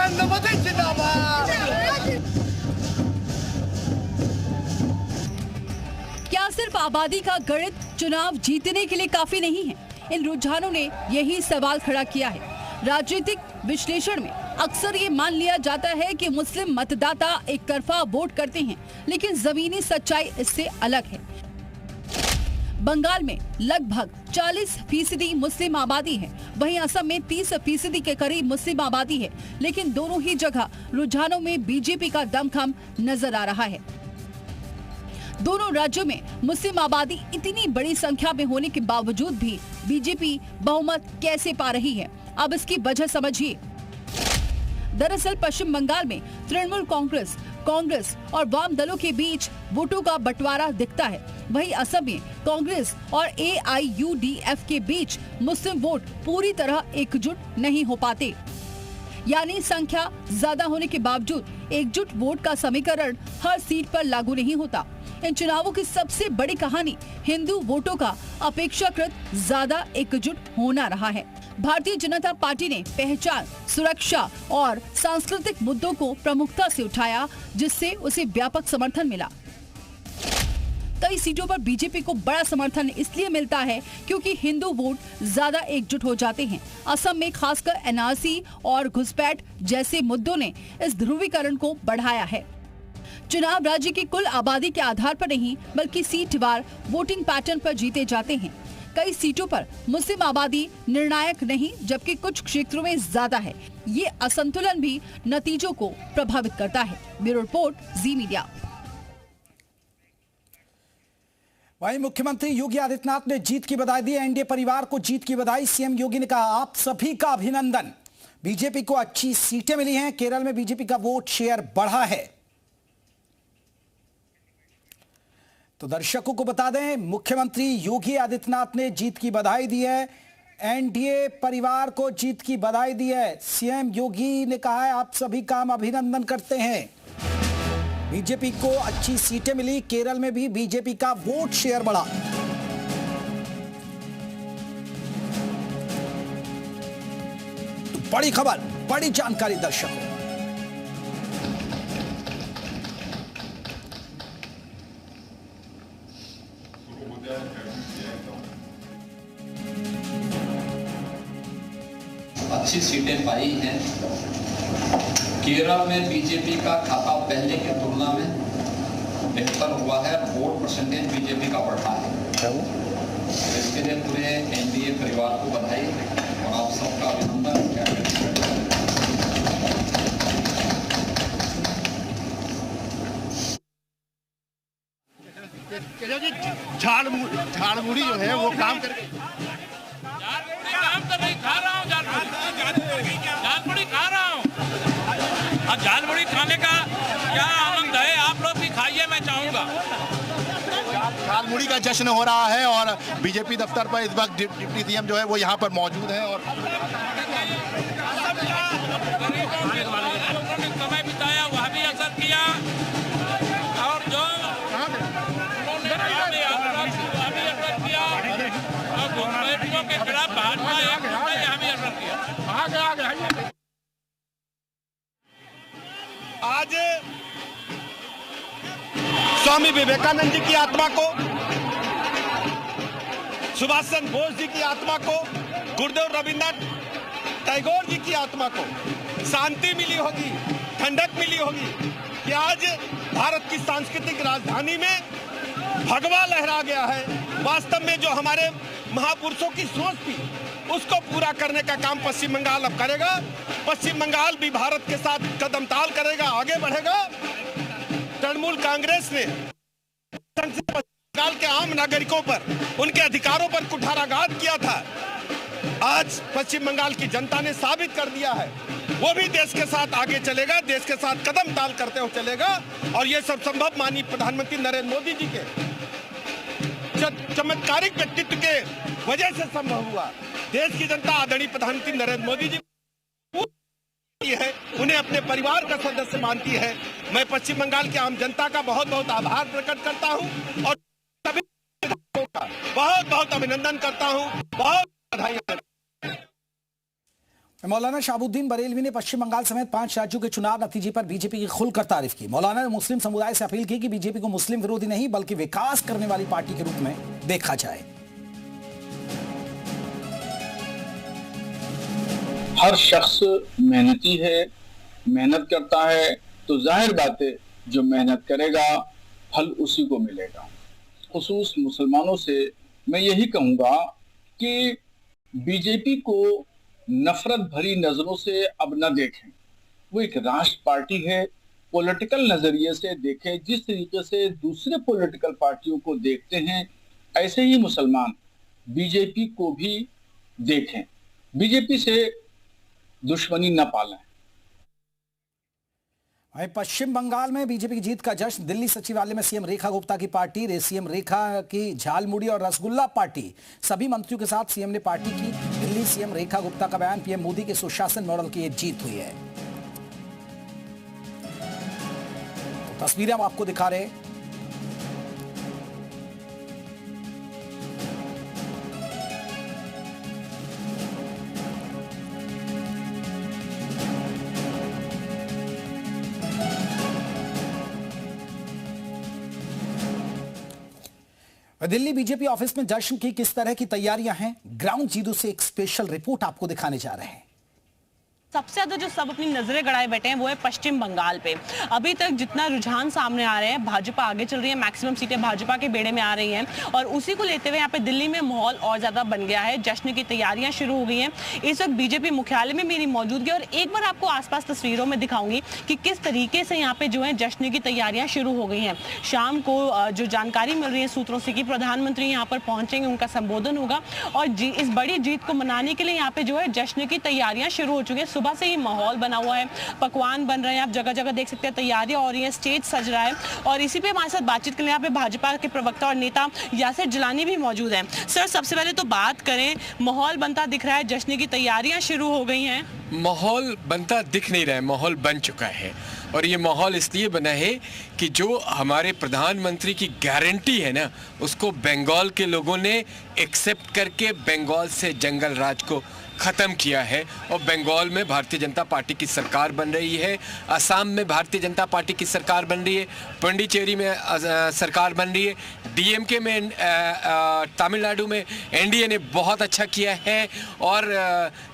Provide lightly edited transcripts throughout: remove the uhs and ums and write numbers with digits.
नरेंद्र मोदी जिंदाबाद। क्या सिर्फ आबादी का गणित चुनाव जीतने के लिए काफी नहीं है? इन रुझानों ने यही सवाल खड़ा किया है। राजनीतिक विश्लेषण में अक्सर ये मान लिया जाता है कि मुस्लिम मतदाता एक तरफा वोट करते हैं, लेकिन जमीनी सच्चाई इससे अलग है। बंगाल में लगभग 40% मुस्लिम आबादी है, वहीं असम में 30% के करीब मुस्लिम आबादी है, लेकिन दोनों ही जगह रुझानों में बीजेपी का दमखम नजर आ रहा है। दोनों राज्यों में मुस्लिम आबादी इतनी बड़ी संख्या में होने के बावजूद भी बीजेपी बहुमत कैसे पा रही है? अब इसकी वजह समझिए। दरअसल पश्चिम बंगाल में तृणमूल कांग्रेस और वाम दलों के बीच वोटों का बंटवारा दिखता है। वहीं असम में कांग्रेस और AIUDF के बीच मुस्लिम वोट पूरी तरह एकजुट नहीं हो पाते, यानी संख्या ज्यादा होने के बावजूद एकजुट वोट का समीकरण हर सीट पर लागू नहीं होता। इन चुनावों की सबसे बड़ी कहानी हिंदू वोटों का अपेक्षाकृत ज्यादा एकजुट होना रहा है। भारतीय जनता पार्टी ने पहचान, सुरक्षा और सांस्कृतिक मुद्दों को प्रमुखता से उठाया, जिससे उसे व्यापक समर्थन मिला। कई सीटों पर बीजेपी को बड़ा समर्थन इसलिए मिलता है क्योंकि हिंदू वोट ज्यादा एकजुट हो जाते हैं। असम में खासकर NRC और घुसपैठ जैसे मुद्दों ने इस ध्रुवीकरण को बढ़ाया है। चुनाव राज्य की कुल आबादी के आधार पर नहीं, बल्कि सीटवार वोटिंग पैटर्न पर जीते जाते हैं। कई सीटों पर मुस्लिम आबादी निर्णायक नहीं, जबकि कुछ क्षेत्रों में ज्यादा है। ये असंतुलन भी नतीजों को प्रभावित करता है। ब्यूरो रिपोर्ट, जी मीडिया। वहीं मुख्यमंत्री योगी आदित्यनाथ ने जीत की बधाई दी। एनडीए परिवार को जीत की बधाई। सीएम योगी ने कहा, आप सभी का अभिनंदन। बीजेपी को अच्छी सीटें मिली हैं। केरल में बीजेपी का वोट शेयर बढ़ा है। तो दर्शकों को बता दें, मुख्यमंत्री योगी आदित्यनाथ ने जीत की बधाई दी है। एनडीए परिवार को जीत की बधाई दी है। सीएम योगी ने कहा है, आप सभी का हम अभिनंदन करते हैं। बीजेपी को अच्छी सीटें मिली। केरल में भी बीजेपी का वोट शेयर बढ़ा। तो बड़ी खबर, बड़ी जानकारी दर्शकों। अच्छी सीटें पाई हैं। केरल में बीजेपी का खाता पहले की तुलना में बेहतर हुआ है। वोट परसेंटेज बीजेपी का बढ़ा है। इसके लिए पूरे एनडीए परिवार को बधाई और आप सबका अभिनंदन। झाड़ मुड़ी जो है वो काम कर नहीं खा रहा हूँ। झालमुड़ी खा रहा हूँ। अब झालमुड़ी खाने का क्या आनंद है, आप लोग भी खाइए, मैं चाहूंगा। झालमुड़ी का जश्न हो रहा है और बीजेपी दफ्तर पर इस वक्त डिप्टी सीएम जो है वो यहाँ पर मौजूद है और समय बिताया वह भी असर किया और जो के खिलाफ भाजपा यहाँ भी असर किया। आज स्वामी विवेकानंद जी की आत्मा को, सुभाष चंद्र बोस जी की आत्मा को, गुरुदेव रविन्द्रनाथ टैगोर जी की आत्मा को शांति मिली होगी, ठंडक मिली होगी कि आज भारत की सांस्कृतिक राजधानी में भगवा लहरा गया है। वास्तव में जो हमारे महापुरुषों की सोच थी उसको पूरा करने का काम पश्चिम बंगाल अब करेगा। पश्चिम बंगाल भी भारत के साथ कदम ताल करेगा, आगे बढ़ेगा। तृणमूल कांग्रेस ने पश्चिम बंगाल के आम नागरिकों पर, उनके अधिकारों पर कुठाराघात किया था। आज पश्चिम बंगाल की जनता ने साबित कर दिया है वो भी देश के साथ आगे चलेगा, देश के साथ कदम ताल करते हुए चलेगा। और ये सब संभव माननीय प्रधानमंत्री नरेंद्र मोदी जी के चमत्कारिक व्यक्तित्व के वजह से संभव हुआ। देश की जनता आदरणीय प्रधानमंत्री नरेंद्र मोदी जी है, उन्हें अपने परिवार का सदस्य मानती है। मैं पश्चिम बंगाल की आम जनता का बहुत बहुत आभार प्रकट करता हूं और सभी का बहुत बहुत अभिनंदन करता हूं। बहुत बधाई। मौलाना शहाबुद्दीन बरेलवी ने पश्चिम बंगाल समेत 5 राज्यों के चुनाव नतीजे पर बीजेपी की खुलकर तारीफ की। मौलाना ने मुस्लिम समुदाय से अपील की कि बीजेपी को मुस्लिम विरोधी नहीं बल्कि विकास करने वाली पार्टी के रूप में देखा जाए। हर शख्स मेहनती है, मेहनत करता है, तो जाहिर बात है जो मेहनत करेगा फल उसी को मिलेगा। खुसूस मुसलमानों से मैं यही कहूंगा कि बीजेपी को नफरत भरी नजरों से अब न देखें। वो एक राष्ट्र पार्टी है, पॉलिटिकल नजरिए से देखें। जिस तरीके से दूसरे पॉलिटिकल पार्टियों को देखते हैं ऐसे ही मुसलमान बीजेपी को भी देखें, बीजेपी से दुश्मनी न पालें। पश्चिम बंगाल में बीजेपी की जीत का जश्न। दिल्ली सचिवालय में सीएम रेखा गुप्ता की पार्टी, सीएम रेखा की झालमुड़ी और रसगुल्ला पार्टी, सभी मंत्रियों के साथ सीएम ने पार्टी की। दिल्ली सीएम रेखा गुप्ता का बयान, पीएम मोदी के सुशासन मॉडल की जीत हुई है। तो तस्वीरें हम आपको दिखा रहे हैं। दिल्ली बीजेपी ऑफिस में जश्न की किस तरह की तैयारियां हैं, ग्राउंड जीरो से एक स्पेशल रिपोर्ट आपको दिखाने जा रहे हैं। सबसे ज्यादा जो सब अपनी नजरें गड़ाए बैठे हैं वो है पश्चिम बंगाल पे। अभी तक जितना रुझान सामने आ रहे हैं, भाजपा आगे चल रही है, मैक्सिमम सीटें भाजपा के बेड़े में आ रही हैं और उसी को लेते हुए यहाँ पे दिल्ली में माहौल और ज्यादा बन गया है। जश्न की तैयारियां शुरू हो गई हैं। इस वक्त बीजेपी मुख्यालय में मेरी मौजूदगी और एक बार आपको आसपास तस्वीरों में दिखाऊंगी कि किस तरीके से यहाँ पे जो है जश्न की तैयारियां शुरू हो गई हैं। शाम को जो जानकारी मिल रही है सूत्रों से कि प्रधानमंत्री यहाँ पर पहुंचेंगे, उनका संबोधन होगा और इस बड़ी जीत को मनाने के लिए यहाँ पे जो है जश्न की तैयारियां शुरू हो चुकी है। सुबह से ही माहौल बना हुआ है, पकवान बन रहे हैं, आप जगह जगह देख सकते हैं तैयारियां हो रही हैं, स्टेज सज रहा है और इसी पे हमारे साथ बातचीत के लिए यहाँ पे भाजपा के प्रवक्ता और नेता यासिर जिलानी भी मौजूद हैं। सर, सबसे पहले तो बात करें, माहौल बनता दिख रहा है, जश्न की तैयारियां शुरू हो गई हैं। माहौल बनता दिख नहीं रहा है, माहौल बन चुका है और ये माहौल इसलिए बना है कि जो हमारे प्रधानमंत्री की गारंटी है ना, उसको बंगाल के लोगों ने एक्सेप्ट करके बंगाल से जंगल राज को ख़त्म किया है और बंगाल में भारतीय जनता पार्टी की सरकार बन रही है, असम में भारतीय जनता पार्टी की सरकार बन रही है, पुडुचेरी में सरकार बन रही है, डीएमके में तमिलनाडु में एनडीए ने बहुत अच्छा किया है और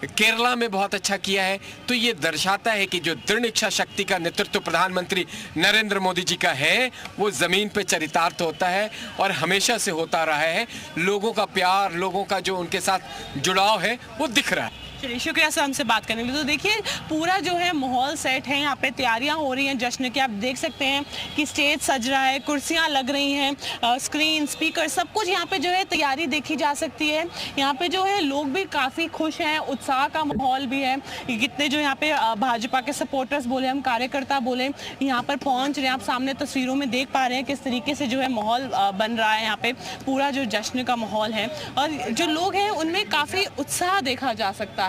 केरला में बहुत अच्छा किया है। तो ये दर्शाता है कि जो दृढ़ इच्छा शक्ति का नेतृत्व प्रधानमंत्री नरेंद्र मोदी जी का है वो ज़मीन पे चरितार्थ होता है और हमेशा से होता रहा है। लोगों का प्यार, लोगों का जो उनके साथ जुड़ाव है वो दिख रहा है। चलिए, शुक्रिया सर हमसे बात करने के लिए। तो देखिए पूरा जो है माहौल सेट है, यहाँ पे तैयारियां हो रही हैं जश्न की। आप देख सकते हैं कि स्टेज सज रहा है, कुर्सियां लग रही हैं, स्क्रीन, स्पीकर, सब कुछ यहाँ पे जो है तैयारी देखी जा सकती है। यहाँ पे जो है लोग भी काफ़ी खुश हैं, उत्साह का माहौल भी है। कितने जो यहाँ पे भाजपा के सपोर्टर्स बोले, हम कार्यकर्ता बोले, यहाँ पर पहुँच रहे हैं। आप सामने तस्वीरों में देख पा रहे हैं किस तरीके से जो है माहौल बन रहा है। यहाँ पे पूरा जो जश्न का माहौल है और जो लोग हैं उनमें काफ़ी उत्साह देखा जा सकता है।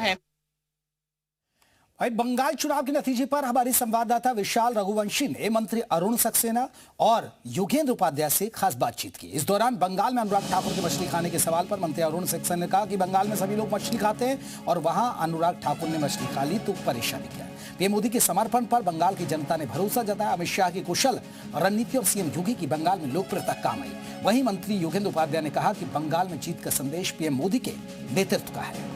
भाई, बंगाल चुनाव के नतीजे पर हमारी संवाददाता विशाल रघुवंशी ने मंत्री अरुण सक्सेना और योगेंद्र उपाध्याय से खास बातचीत की। इस दौरान बंगाल में अनुराग ठाकुर के मछली खाने के सवाल पर मंत्री अरुण सक्सेना ने कहा कि बंगाल में सभी लोग मछली खाते हैं और वहां अनुराग ठाकुर ने मछली खा ली तो परेशानी क्या। पीएम मोदी के समर्पण पर बंगाल की जनता ने भरोसा जताया। अमित शाह की कुशल रणनीति और सीएम योगी की बंगाल में लोकप्रियता काम आई। वहीं मंत्री योगेंद्र उपाध्याय ने कहा कि बंगाल में जीत का संदेश पीएम मोदी के नेतृत्व का है।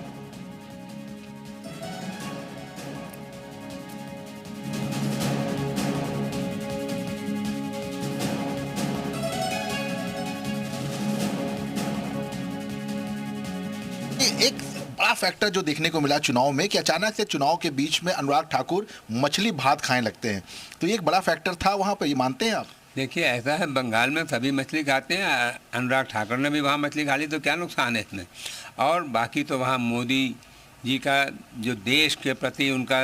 एक बड़ा फैक्टर जो देखने को मिला चुनाव में कि अचानक से चुनाव के बीच में अनुराग ठाकुर मछली भात खाने लगते हैं, तो ये एक बड़ा फैक्टर था वहाँ पर, ये मानते हैं आप? देखिए, ऐसा है, बंगाल में सभी मछली खाते हैं, अनुराग ठाकुर ने भी वहाँ मछली खा ली तो क्या नुकसान है इसमें। और बाकी तो वहाँ मोदी जी का जो देश के प्रति उनका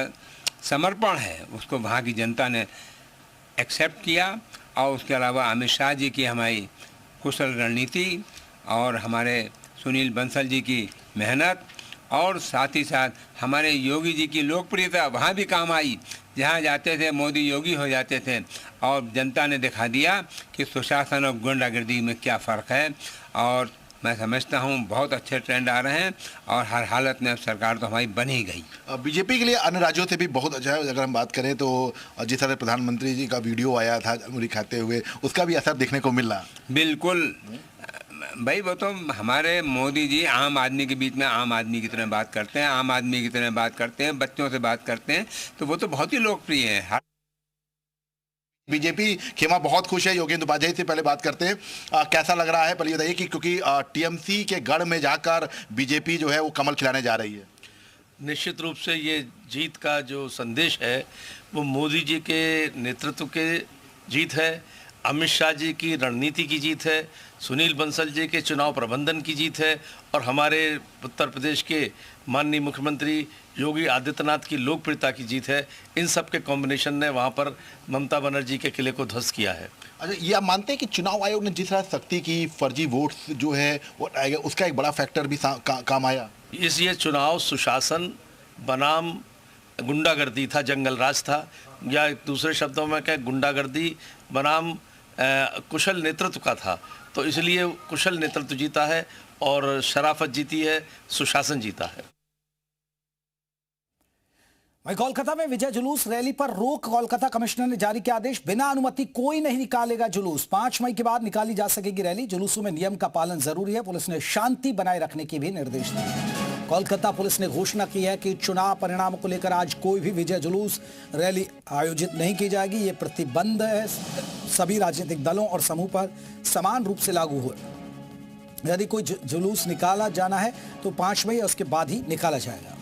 समर्पण है उसको वहाँ की जनता ने एक्सेप्ट किया और उसके अलावा अमित शाह जी की हमारी कुशल रणनीति और हमारे सुनील बंसल जी की मेहनत और साथ ही साथ हमारे योगी जी की लोकप्रियता वहाँ भी काम आई। जहाँ जाते थे मोदी योगी हो जाते थे और जनता ने दिखा दिया कि सुशासन और गुंडागर्दी में क्या फ़र्क है और मैं समझता हूँ बहुत अच्छे ट्रेंड आ रहे हैं और हर हालत में अब सरकार तो हमारी बन ही गई। बीजेपी के लिए अन्य राज्यों से भी बहुत अच्छा है। अगर हम बात करें तो जिस तरह प्रधानमंत्री जी का वीडियो आया था अंगुली खाते हुए, उसका भी असर देखने को मिल रहा। बिल्कुल भाई, वो तो हमारे मोदी जी आम आदमी के बीच में आम आदमी की तरह बात करते हैं, आम आदमी की तरह बात करते हैं, बच्चों से बात करते हैं, तो वो तो बहुत ही लोकप्रिय है। बीजेपी खेमा बहुत खुश है। योगेंद्र उपाध्याय से पहले बात करते हैं, कैसा लग रहा है पहले बताइए कि क्योंकि टीएमसी के गढ़ में जाकर बीजेपी जो है वो कमल खिलाने जा रही है। निश्चित रूप से ये जीत का जो संदेश है वो मोदी जी के नेतृत्व के जीत है, अमित शाह जी की रणनीति की जीत है, सुनील बंसल जी के चुनाव प्रबंधन की जीत है और हमारे उत्तर प्रदेश के माननीय मुख्यमंत्री योगी आदित्यनाथ की लोकप्रियता की जीत है। इन सब के कॉम्बिनेशन ने वहाँ पर ममता बनर्जी के किले को ध्वस्त किया है। अच्छा, ये आप मानते हैं कि चुनाव आयोग ने जिस तरह सख्ती की, फर्जी वोट जो है वो उसका एक बड़ा फैक्टर भी काम आया? ये चुनाव सुशासन बनाम गुंडागर्दी था, जंगल राज था, या दूसरे शब्दों में क्या गुंडागर्दी बनाम कुशल नेतृत्व का था। तो इसलिए कुशल नेतृत्व जीता है और शराफत जीती है, सुशासन जीता है। वहीं कोलकाता में विजय जुलूस रैली पर रोक, कोलकाता कमिश्नर ने जारी किया आदेश, बिना अनुमति कोई नहीं निकालेगा जुलूस। 5 मई के बाद निकाली जा सकेगी रैली। जुलूसों में नियम का पालन जरूरी है। पुलिस ने शांति बनाए रखने के भी निर्देश दिए। कोलकाता पुलिस ने घोषणा की है कि चुनाव परिणामों को लेकर आज कोई भी विजय जुलूस रैली आयोजित नहीं की जाएगी। ये प्रतिबंध है सभी राजनीतिक दलों और समूह पर समान रूप से लागू हुए। यदि कोई जुलूस निकाला जाना है तो 5 मई और उसके बाद ही निकाला जाएगा।